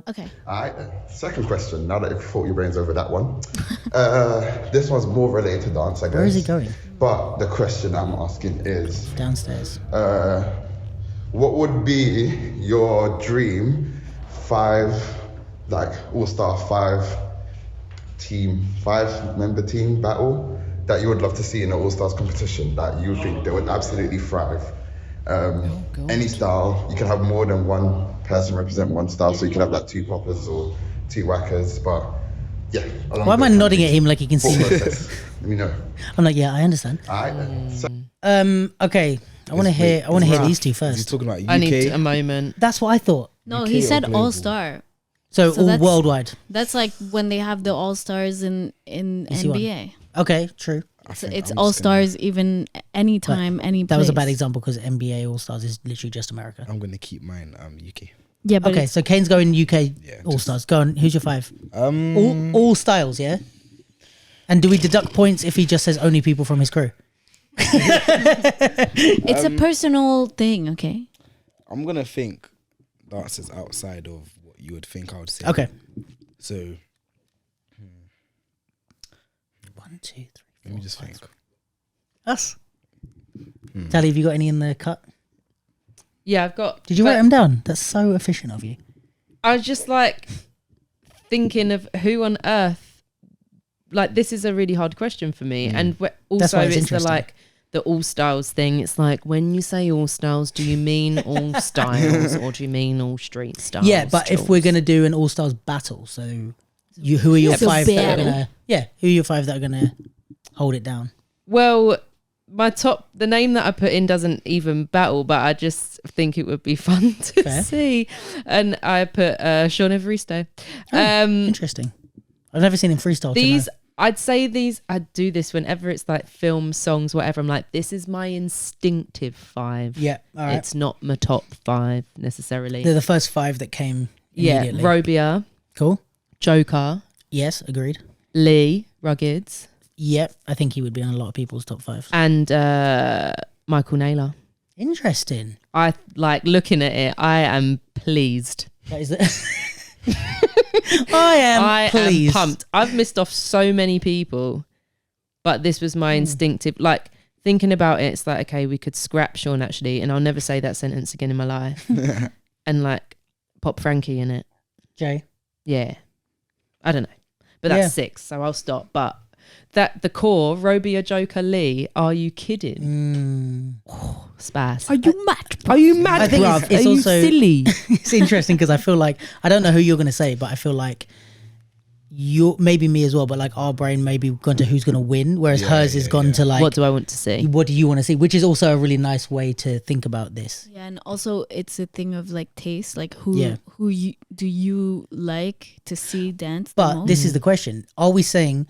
Okay. All right, then. Second question. Now that you've thought your brains over that one, this one's more related to dance, I guess. Where is he going? But the question I'm asking is, Downstairs. what would be your dream all-star five-member team battle that you would love to see in an all-stars competition that you think they would absolutely thrive? Any style. You can have more than one person represent one style, so you can have like 2 poppers or 2 whackers, but yeah. Why am I nodding at him like he can see me? Let me know. I'm like, yeah, I understand. Alright then. Okay. I want to hear these two He's first. talking about UK. I need a moment. That's what I thought. No, UK he or said global? all-star. So all that's- worldwide. That's like when they have the all-stars in see one. NBA. Okay, true. It's all-stars even anytime, any place. That was a bad example because NBA All Stars is literally just America. I'm going to keep mine UK. Yeah, but Okay, so Kane's going UK Yeah, All Stars. Go on. Who's your 5? Um, All styles, yeah. And do we deduct points if he just says only people from his crew? it's a personal thing, okay? I'm going to think dances outside of what you would think I would say. Okay. So 1, 2, 3. let me just think. Us. Tally, have you got any in the cut? Yeah, I've got. Did you write them down? That's so efficient of you. I was just like thinking of who on earth. Like, this is a really hard question for me, and also why it's it's the interesting. the all styles thing. It's like, when you say all styles, do you mean all styles or do you mean all street styles? Yeah, but if we're gonna do an All Stars battle, so who are your It's a 5 that are battle. gonna? Yeah, who are your 5 that are gonna hold it down? Well, the name that I put in doesn't even battle, but I just think it would be fun to Fair. see. And I put Sean Evaristo. Interesting. I've never seen him freestyle. I'd say I do this whenever it's like film, songs, whatever. I'm like, this is my instinctive 5. Yeah, all right. It's not my top 5 necessarily. They're the first 5 that came Yeah, immediately. Robia, Cool. Joker, Yes, agreed. Lee, Ruggeds, Yep, I think he would be on a lot of people's top 5. and Michael Naylor. Interesting. I like looking at it. I am pleased. That is I am pleased. am pumped. I've missed off so many people, but this was my instinctive. Like, thinking about it, it's like, okay, we could scrap Sean actually, and I'll never say that sentence again in my life. And like, pop Frankie in it. Jay. Yeah, I don't know, but that's 6, so I'll stop. But that the core, Robia, Joker, Lee. Are you kidding? Spaz. Are you mad? Are you mad, I think bruv? it's Are you also- silly? It's interesting because I feel like I don't know who you're gonna say, but I feel like you maybe me as well, but like our brain maybe gone to who's gonna win, whereas hers has gone to like What do I want to see? what do you want to see, which is also a really nice way to think about this. Yeah, and also it's a thing of like taste, like who Yeah. do you like to see dance? But the most? this is the question: are we saying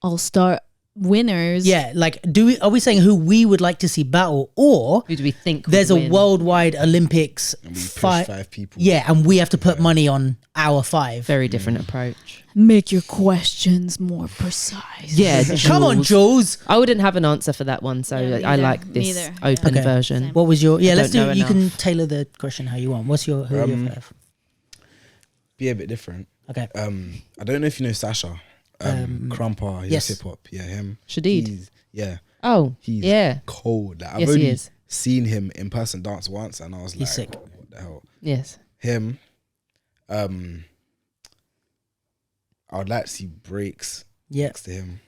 all-star winners. yeah, like are we saying who we would like to see battle, or Who do we think there's would a win? worldwide Olympics And we push 5? 5 people. Yeah, and we have to put money on our 5. Very different approach. Make your questions more precise. Yeah, Come on, Jules. I wouldn't have an answer for that one, so Yeah, me I either. like Me this either. open Yeah. Okay. version. Same. What was your? Yeah, I let's don't do. know You can enough. tailor the question how you want. Who are your 5? Be a bit different. Okay. I don't know if you know Sasha. Crumper, he's yes. hip hop. Yeah, him. Shadid. Yeah, Oh, he's yeah. cold. Like, I've Yes, he only is. seen him in person dance once, and I was like, sick. what the hell? Yes. Him. I would like to see breaks Yeah. next to him.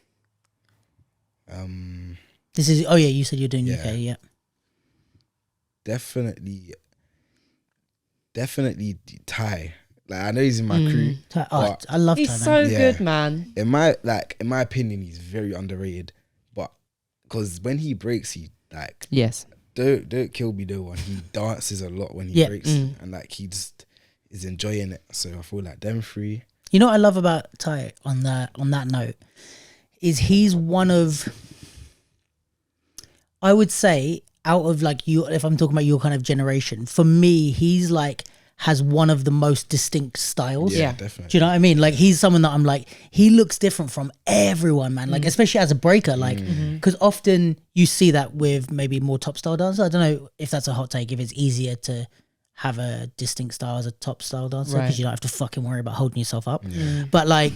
This is. Oh yeah, you said you're doing Yeah. UK. Yeah. Definitely Ty. Like, I know he's in my crew. Oh, I love He's Thailand. so Yeah. good, man. In my opinion, he's very underrated. But because when he breaks, he like Yes. don't kill me though. When he dances a lot when he Yeah. breaks, and like he just is enjoying it. So I feel like them 3. You know what I love about Ty on that note is he's one of, I would say, out of like you, if I'm talking about your kind of generation, for me, he's like has one of the most distinct styles. Yeah. Definitely. Do you know what I mean? Like he's someone that I'm like, he looks different from everyone, man. Like especially as a breaker, like because often you see that with maybe more top style dancers. I don't know if that's a hot take, if it's easier to have a distinct style as a top style dancer because Right. you don't have to fucking worry about holding yourself up. But like,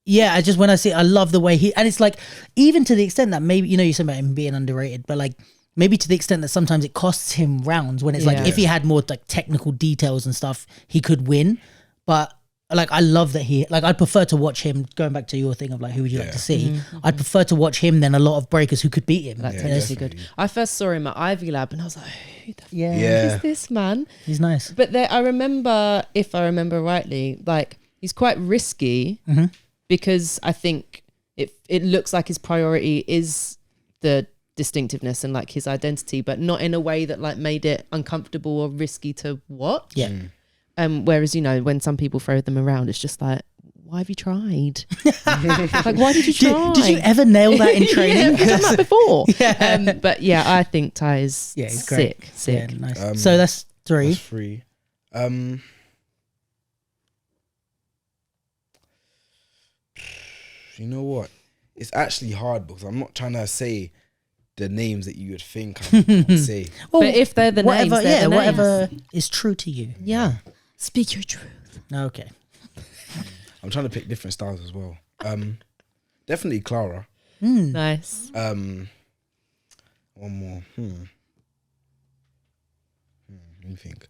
yeah, I just when I see, I love the way and it's like even to the extent that maybe you said about him being underrated, but like maybe to the extent that sometimes it costs him rounds when it's like Yeah. if he had more like technical details and stuff, he could win. But like I love that I'd prefer to watch him, going back to your thing of like who would you like to see, I'd prefer to watch him than a lot of breakers who could beat him. That's You know, really good. I first saw him at Ivy Lab and I was like, who the yeah, Yeah. fuck is this man? he's nice. But I remember, if I remember rightly, like he's quite risky because I think it looks like his priority is the distinctiveness and like his identity, but not in a way that like made it uncomfortable or risky to watch. Yeah. Whereas when some people throw them around, it's just like, why have you tried? Like, why did you try? Did you ever nail that in training? Yeah, we've done that before. Yeah. But yeah, I think Ty is He's great. sick. Yeah, nice. So that's 3. That's 3. You know what? It's actually hard because I'm not trying to say the names that you would think I'd say. Well, But if they're the whatever, names, they're the names. whatever is true to you. Yeah. Speak your truth. Okay. I'm trying to pick different styles as well. Definitely Clara. Nice. One more. Let me think.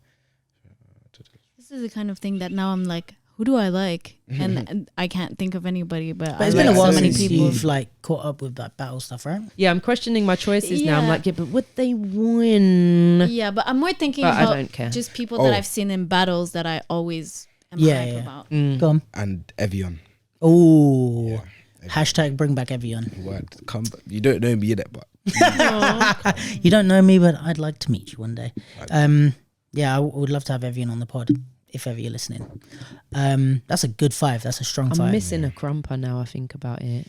This is the kind of thing that now I'm like, who do I like? And I can't think of anybody, but But I it's like been a while so many since people. you've like caught up with that battle stuff, right? Yeah, I'm questioning my choices now. I'm Yeah. like, yeah, but would they win? Yeah, but I'm more thinking But I about don't care. just people Oh. that I've seen in battles that I always am Yeah, hype yeah. about. Go on. And Evian. Oh, hashtag bring back Evian. Word. Come back. You don't know me yet, but You don't know me, but I'd like to meet you one day. Yeah, I would love to have Evian on the pod if ever you're listening. That's a good 5. That's a strong I'm 5. missing a crumper now. I think about it.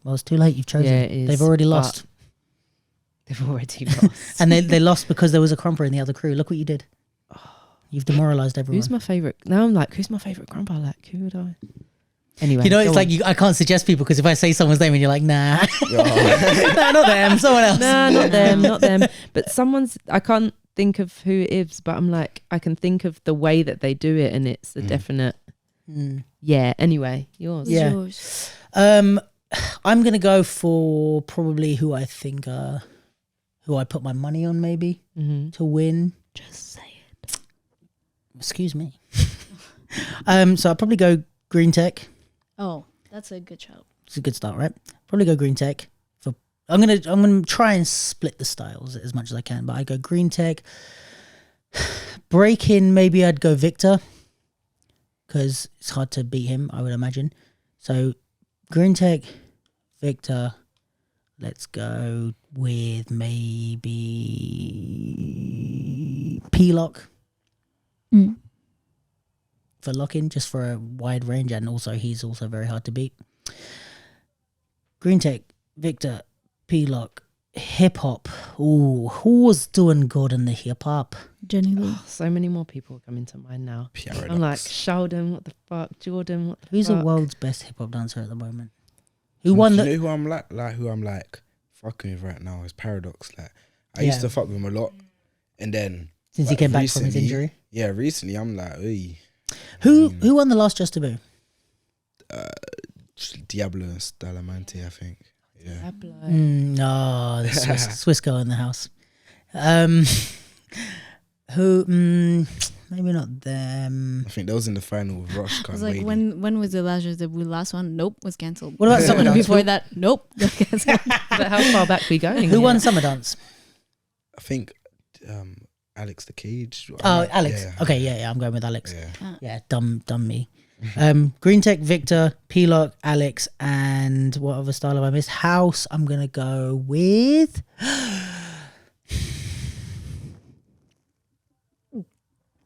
Well, it's too late. You've chosen. Yeah, it is, They've already but- lost. They've already lost. And they lost because there was a crumper in the other crew. Look what you did. You've demoralized everyone. Who's my favorite? Now I'm like, who's my favorite crumper? Like, who would I? Anyway, You know, go it's like on. I can't suggest people because if I say someone's name and you're like, nah, nah, not them, someone else. Nah, not them, not them. But I can't think of who it is, but I'm like, I can think of the way that they do it, and it's a definite. Yeah. Anyway, yours. Who's Yeah. yours? I'm gonna go for probably who I think, who I put my money on maybe to win. Just say it. Excuse me. So I'll probably go Green Tech. Oh, that's a good shout. It's a good start, right? Probably go Green Tech. I'm gonna try and split the styles as much as I can, but I go Green Tech. Break-in, maybe I'd go Victor because it's hard to beat him, I would imagine. So Green Tech, Victor. Let's go with maybe P-Lock for lock-in, just for a wide range, and also he's also very hard to beat. Green Tech, Victor, P-Lock, hip hop. Ooh, who's doing good in the hip hop? Jenny Lee. So many more people coming to mind now. Paradox. I'm like, Sheldon, what the fuck? Jordan, what the Who's fuck? the world's best hip hop dancer at the moment? Who You won know the? who I'm who I'm like fucking with right now is Paradox. Like I used Yeah. to fuck with him a lot, and then Since he like, came back from his recently- injury. Yeah, recently I'm like, hey, Who won the last Just Taboo? Diablo and Stalamante, I think. Yeah. No, the Swiss girl in the house. Who? Maybe not them. I think that was in the final with Rush. I was like, when was the last debut? Last one? Nope, was cancelled. What about Summer Dance? Before that, nope, was cancelled. But how far back we going? Who here? won Summer Dance? I think Alex the Cage. Oh, Alex. Yeah. Okay, yeah, I'm going with Alex. Yeah. Yeah, dumb me. Green Tech, Victor, P-Lock, Alex, and what other style have I missed? House, I'm going to go with...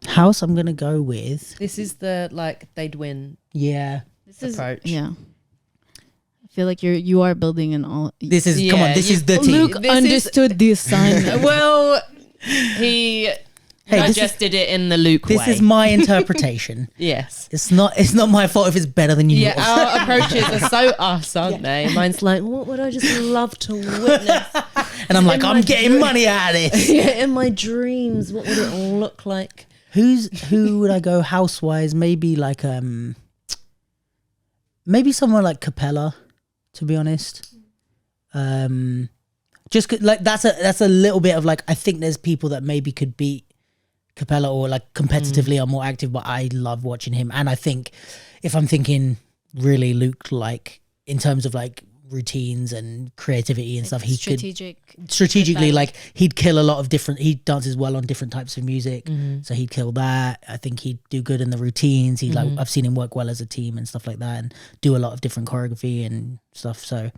House, I'm going to go with... This is the like they'd win. Yeah. This is Approach. yeah. I feel like you are building an all. This is... come Yeah, on, this you- is the team. Luke This is- understood the assignment. Well, he Hey, this is- digested it in the Luke This way. is my interpretation. Yes. It's not my fault if it's better than yours. Yeah, our approaches are so us, aren't they? Mine's like, what would I just love to witness? And I'm like, in I'm my getting dream- money out of this. Yeah, in my dreams, what would it all look like? Who would I go house wise? Maybe like maybe someone like Capella, to be honest. Just like that's a little bit of like, I think there's people that maybe could beat Capella or like competitively are more active, but I love watching him. And I think if I'm thinking really Luke, like in terms of like routines and creativity and Like stuff, he strategic. could strategically, balance. like he'd kill a lot of different, he dances well on different types of music. Mm-hmm. So he'd kill that. I think he'd do good in the routines. He'd like, I've seen him work well as a team and stuff like that and do a lot of different choreography and stuff. So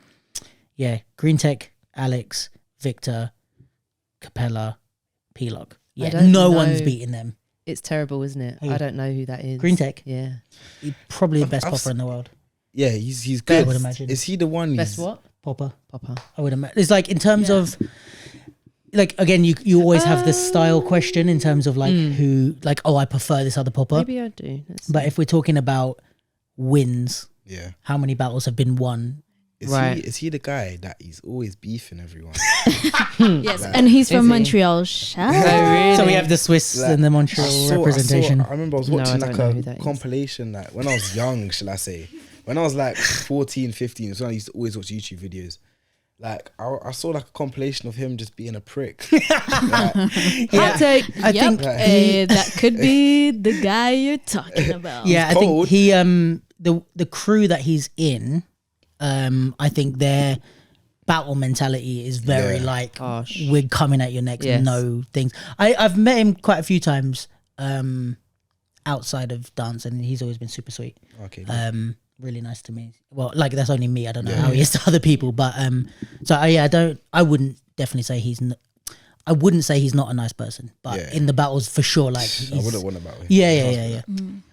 yeah, Green Tech, Alex, Victor, Capella, P-Lock. Yeah, don't no know. one's beating them. It's terrible, isn't it? Who? I don't know who that is. Green Tech, Yeah. he's probably the best I've popper in the world. Yeah, he's I good. would imagine. Is he the one? Best he's- what? Popper, Popper. I would imagine. It's like in terms of, like again, you always have this style question in terms of like who, like, oh, I prefer this other popper. Maybe I do. But if we're talking about wins, Yeah. how many battles have been won? Is he the guy that he's always beefing everyone? Yes, and he's from he? Montreal. Shout out. Oh, really? So we have the Swiss Like, and the Montreal representation. I remember I was No, I watching don't like know who a that is. compilation, like when I was young, shall I say? When I was like 14, 15, so I used to always watch YouTube videos. Like I saw like a compilation of him just being a prick. Like, Hot take. I Yep, think that could be the guy you're talking about. yeah, I cold. think he the crew that he's in, I think their battle mentality is very Yeah. like Gosh. we're coming at your next, Yes. no things. I've met him quite a few times outside of dance, and he's always been super sweet. okay. Really nice to me. Well, like that's only me. I don't know Yeah. how he is to other people, but so I wouldn't definitely say I wouldn't say he's not a nice person, but Yeah. in the battles for sure, like I he's, wouldn't want about him. yeah.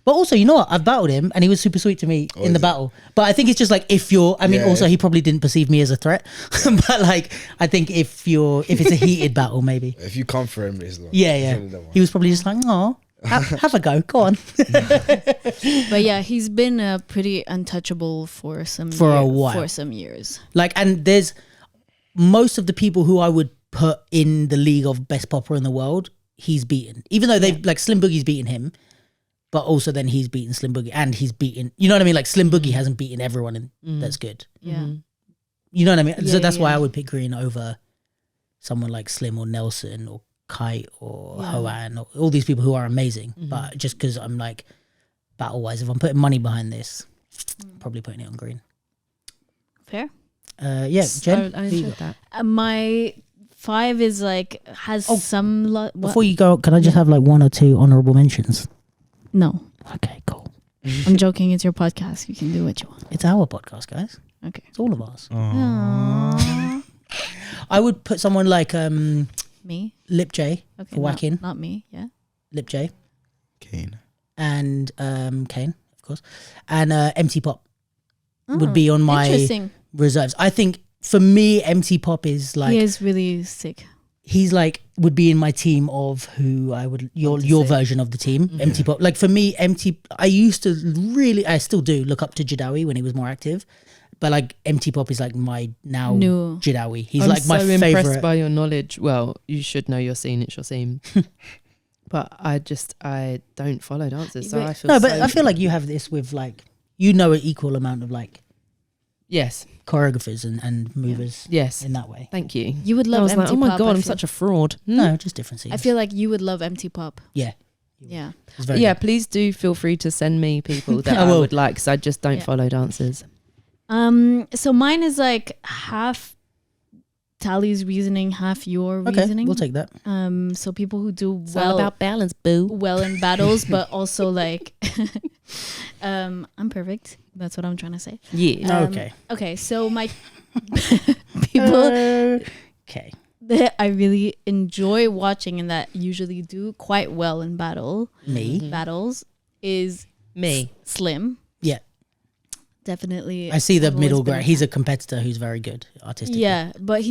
But also, you know what? I've battled him, and he was super sweet to me in is the it? battle. But I think it's just like if you're, I mean, Yeah, also if- he probably didn't perceive me as a threat, but like I think if it's a heated battle, maybe. If you come for him, it's like, Yeah, it's yeah. only that one. He was probably just like, oh, have a go, go on. But yeah, he's been pretty untouchable for a while. For some years. Like, and there's most of the people who I would put in the league of best popper in the world, he's beaten. Even though they've like Slim Boogie's beaten him, but also then he's beaten Slim Boogie, and he's beaten. You know what I mean? Like Slim Boogie hasn't beaten everyone, and that's good. Yeah. You know what I mean? So Yeah, that's why yeah. I would pick Green over someone like Slim or Nelson or Kite or Yeah. Hoan or all these people who are amazing. But just because I'm like battle wise, if I'm putting money behind this, probably putting it on Green. Fair. Yeah, Jen. I enjoyed that. My 5 is like has some. What? Before you go, can I just have like 1 or 2 honorable mentions? No, Okay, cool. I'm joking. It's your podcast. You can do what you want. It's our podcast, guys. Okay. It's all of ours. Aww. I would put someone like Me. Lip J Okay. for whacking. Not me. Yeah. Lip J Kane. and Kane, of course, and MT Pop would be on my Interesting. reserves. I think for me, MT Pop is like He is really sick. he's like would be in my team of who I would your say. version of the team. MT Pop, like for me, I used to really, I still do look up to Jadawi when he was more active, but like MT Pop is like my now New. Jadawi. He's I'm like my so impressed favorite. by your knowledge. Well, you should know your scene. It's your scene. But I don't follow dancers, so Wait. I feel No, but so- I feel like you have this with like you know an equal amount of like yes, choreographers and movers yes. in that way. Thank you. You would I love was MT like, oh my Pop. god, I I'm feel. such a fraud. No, just different scenes. I feel like you would love MT Pop. yeah, Yeah. it's very Yeah, good. please do feel free to send me people that I I will. would like, because I just don't Yeah. follow dancers. So mine is like half Tally's reasoning, half your Okay, reasoning. we'll take that. So people who do It's all well about balance, boo. well in battles, but also like I'm perfect. That's what I'm trying to say. Yeah. Okay. Okay, so my people Okay. that I really enjoy watching and that usually do quite well in battles is Me. Slim. Yeah. Definitely. I see the I've always middle been ground. He's a competitor who's very good artistically. Yeah, but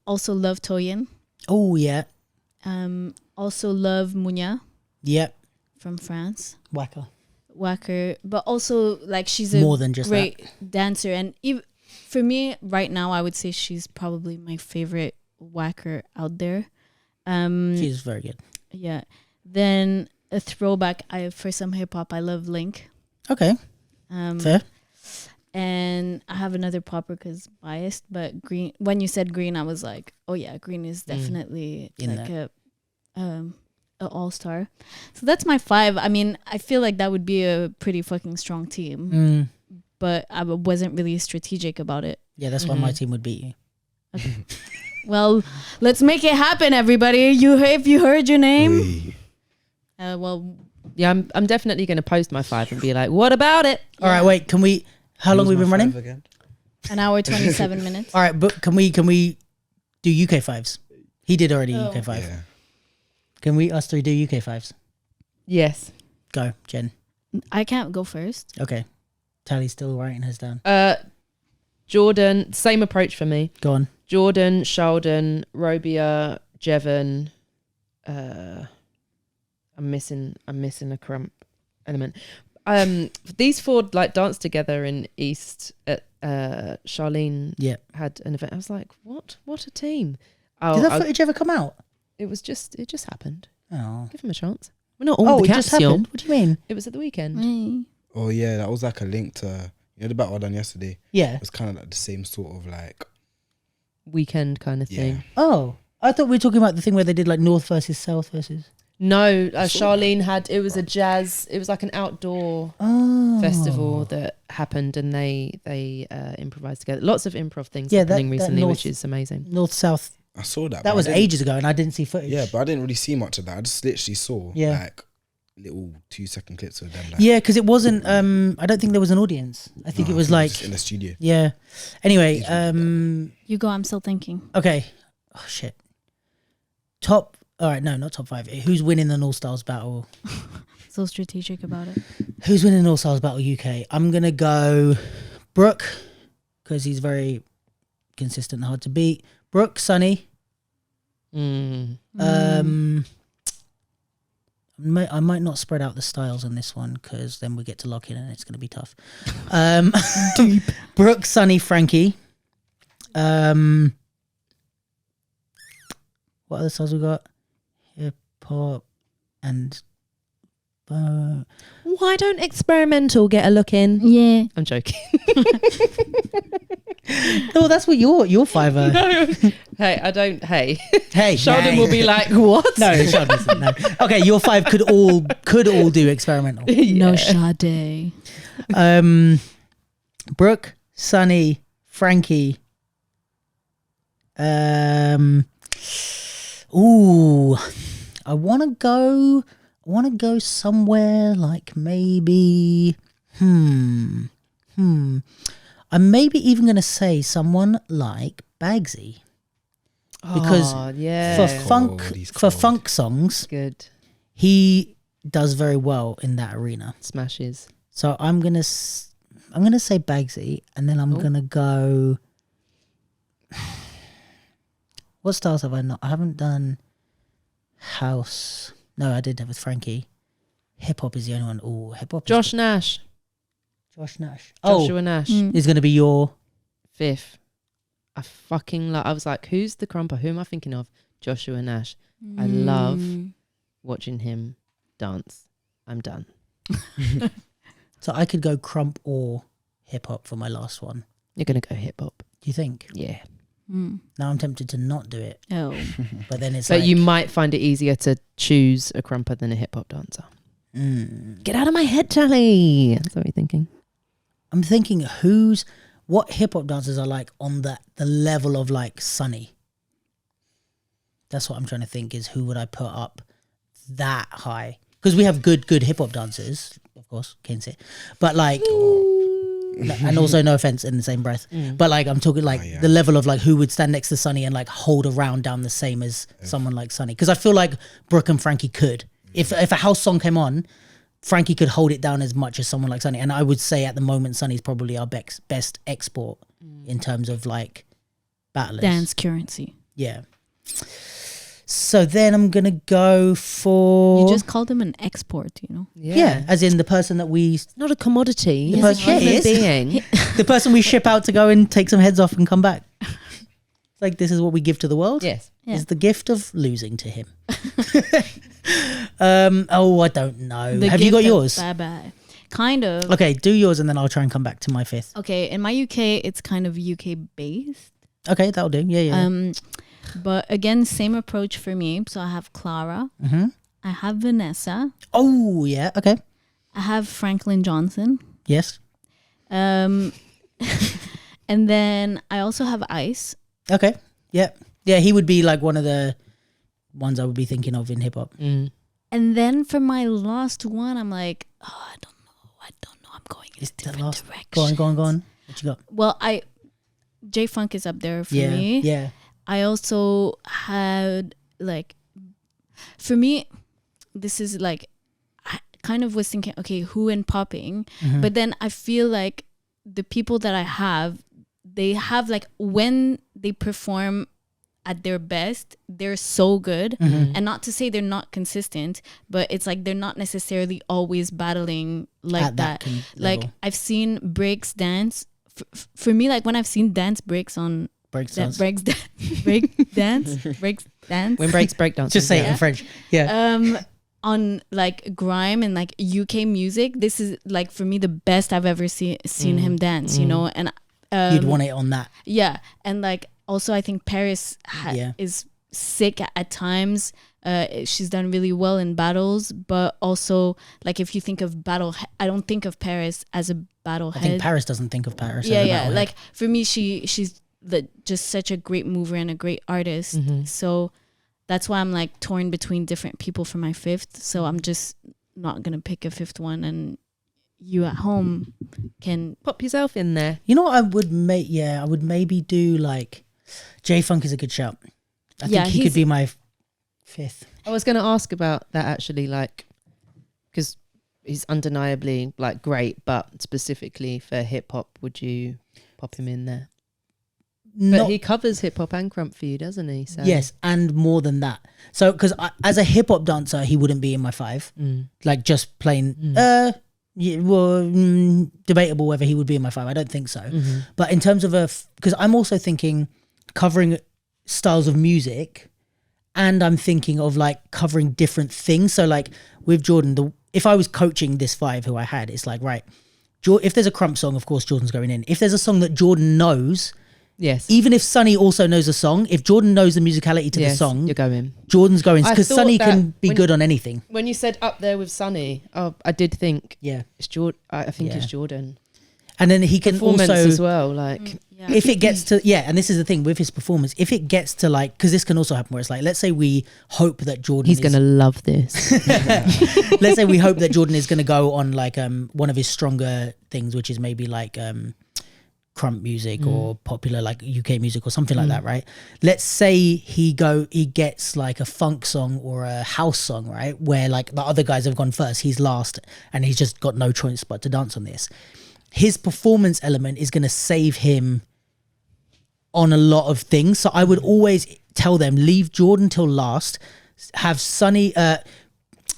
also love Toyin. Oh yeah. Also love Munya Yep. from France. Whacker. But also like she's a More than just great dancer, and for me right now I would say she's probably my favorite whacker out there. She's very good. Yeah. Then a throwback. For some hip hop, I love Link. Okay, fair. And I have another popper because biased, but Green. When you said Green, I was like, oh yeah, Green is definitely In like a all-star. So that's my 5. I mean, I feel like that would be a pretty fucking strong team, but I wasn't really strategic about it. Yeah, that's why my team would beat you. Okay. Well, let's make it happen, everybody. If you heard your name, well, yeah, I'm definitely going to post my 5 and be like, what about it? All right, wait. Can we? How long have we been running? Again? an hour 27 minutes. All right, but can we do UK 5s? He did already UK 5. Yeah. Can we us 3 do UK 5s? Yes. Go, Jen. I can't go first. Okay. Tally's still writing hers down. Jordan, same approach for me. Go on. Jordan, Sheldon, Robia, Jevon. I'm missing a crump element. These 4 like danced together in East at Charlene had an event. I was like, what a team. Did that footage ever come out? It just happened. Oh. Give him a chance. We're not all the it just happened? What do you mean? It was at the weekend. Oh yeah, that was like a link to the battle I done yesterday. Yeah. It was kind of like the same sort of like Weekend kind of thing. Oh. I thought we were talking about the thing where they did like North versus South versus. No, Charlene had, it was like an outdoor festival that happened, and they improvised together. Lots of improv things happening recently, which is amazing. North South. I saw that. That was ages ago, and I didn't see footage. Yeah, but I didn't really see much of that. I just literally saw like little 2-second clips of them. Like, yeah, because it wasn't. I don't think there was an audience. I think it was like just in the studio. Yeah. Anyway, You go. I'm still thinking. Okay. Oh shit. Top. All right, no, not top 5. Who's winning the All Stars battle? So strategic about it. Who's winning the All Stars battle UK? I'm gonna go Brooke because he's very consistent and hard to beat. Brooke, Sunny. I might not spread out the styles on this one because then we get to lock in and it's gonna be tough. Brooke, Sunny, Frankie. What other styles we got? Hip hop and Why don't experimental get a look in? Yeah. I'm joking. no, that's what your 5 are. No. Hey, I don't. Hey, Sheldon hey. will be like, what? No, Sheldon isn't, no. Okay, your 5 could all do experimental. No Sade. Brooke, Sunny, Frankie. Ooh, I want to go somewhere like maybe. I'm maybe even going to say someone like Bagsy. Because for funk songs, good, he does very well in that arena. Smashes. So I'm gonna say Bagsy, and then I'm gonna go. What styles have I not? I haven't done house. No, I did have with Frankie. Hip hop is the only one. Oh, hip hop. Josh Nash. Joshua Nash is going to be your 5th. I fucking love. I was like, who's the crumper? Who am I thinking of? Joshua Nash. I love watching him dance. I'm done. So I could go crump or hip hop for my last one. You're gonna go hip hop. Do you think? Yeah. Now I'm tempted to not do it. Oh. But then it's but like, you might find it easier to choose a crumper than a hip hop dancer. Get out of my head, Charlie. That's what you're thinking. I'm thinking what hip hop dancers are like on the level of like Sunny. That's what I'm trying to think is who would I put up that high? Because we have good hip hop dancers, of course, can't say. But like, and also no offense in the same breath, but like I'm talking like the level of like who would stand next to Sunny and like hold a round down the same as someone like Sunny. Because I feel like Brooke and Frankie could. If a house song came on, Frankie could hold it down as much as someone like Sunny. And I would say at the moment, Sunny's probably our best export in terms of like battlers. Dance currency. Yeah. So then I'm going to go for... You just called him an export, you know? Yeah, as in the person that we... Not a commodity. The person, being. The person we ship out to go and take some heads off and come back. It's like, this is what we give to the world? Yes. Yeah. Is the gift of losing to him. I don't know. The Have you got Gift of yours? Bye. Kind of. Okay, do yours and then I'll try and come back to my fifth. Okay, in my UK, it's kind of UK based. Okay, that'll do. Yeah. But again, same approach for me. So I have Clara. Mm-hmm. I have Vanessa. Oh, yeah. Okay. I have Franklin Johnson. Yes. And then I also have Ice. Okay. Yeah. Yeah, he would be like one of the ones I would be thinking of in hip hop. Mm. And then for my last one, I'm like, oh, I don't know. I'm going in a different direction. Go on. What you got? Well, J Funk is up there for Yeah. me. Yeah. I also had like, for me, this is like, I kind of was thinking, okay, who in popping? Mm-hmm. But then I feel like the people that I have, they have like, when they perform at their best, they're so good. Mm-hmm. And not to say they're not consistent, but it's like they're not necessarily always battling like At that Like level. I've seen breaks dance. For me, like when I've seen dance breaks on Breakdance. break dance. When breaks breakdance. Just say it in French. Yeah. On like grime and like UK music, this is like for me the best I've ever seen him dance, you know. And You'd want it on that. yeah, and like also I think Paris is sick at times. She's done really well in battles, but also like if you think of battle, I don't think of Paris as a battle I head. think Paris doesn't think of Paris. Yeah, as a yeah. battlehead. Like for me, she's just such a great mover and a great artist. So that's why I'm like torn between different people for my fifth. So I'm just not gonna pick a fifth one, and you at home can Pop yourself in there. You know what I would make? Yeah, I would maybe do like J Funk is a good shout. I think he could be my fifth. I was going to ask about that actually, like, because he's undeniably like great, but specifically for hip hop, would you pop him in there? But he covers hip hop and crump for you, doesn't he? So. Yes, and more than that. So, because as a hip hop dancer, he wouldn't be in my five. Like just plain. Debatable whether he would be in my five. I don't think so. But in terms of because I'm also thinking covering styles of music, and I'm thinking of like covering different things. So like with Jordan, if I was coaching this five who I had, it's like, right, if there's a crump song, of course Jordan's going in. If there's a song that Jordan knows, yes, even if Sonny also knows a song, if Jordan knows the musicality to the song, you're going. Jordan's going, because I Sonny thought can be when- good on anything. When you said up there with Sonny, I did think, Yeah. it's Jordan. I think Yeah. it's Jordan. And then he can Performance also as well, like if it gets to and this is the thing with his performance, if it gets to like, because this can also happen where it's like, let's say we hope that Jordan he's gonna love this. let's say we hope that Jordan is gonna go on like one of his stronger things, which is maybe like crump music or popular like UK music or something like that, right? Let's say he gets like a funk song or a house song, right, where like the other guys have gone first, he's last, and he's just got no choice but to dance on this. His performance element is going to save him on a lot of things. So I would always tell them, leave Jordan till last, have Sonny,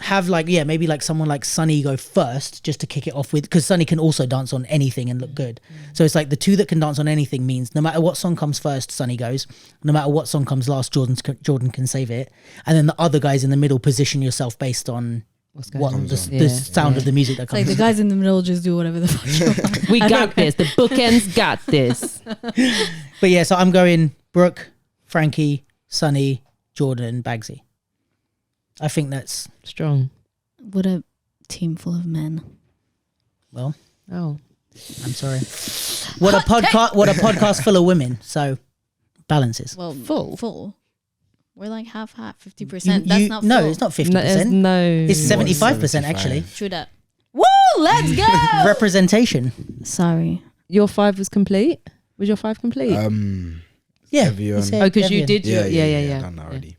have like, maybe like someone like Sonny go first just to kick it off with, because Sonny can also dance on anything and look good. So it's like the two that can dance on anything means no matter what song comes first, Sonny goes. No matter what song comes last, Jordan can save it. And then the other guys in the middle, position yourself based on the sound of the music that It's like comes. the guys in the middle just do whatever the fuck you want. We got this. The bookends got this. But yeah, so I'm going Brooke, Frankie, Sonny, Jordan, Bagsy. I think that's Strong. What a team full of men. well. Oh, I'm sorry. What a podcast full of women. So balances. Well, Full. full. We're like half, 50%. That's not full. no, it's not 50%. no. It's 75% 75. actually. True that. Woo! Let's go. Representation. Sorry. Your five was complete. Was your five complete? Yeah. Evian. he said oh, because you Evian. did. Yeah. Done that already.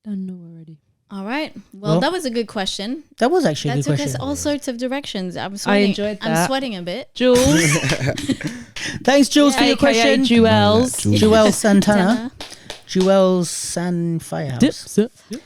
Done already. All right. Well, that was a good question. That was actually a That good took question. us all sorts of directions. I'm sweating. enjoyed I'm that. sweating a bit. Jules, Thanks, Jules, for your aka question. Jewels. Joelle Santana. Anna. Joelle San Firehouse. All right.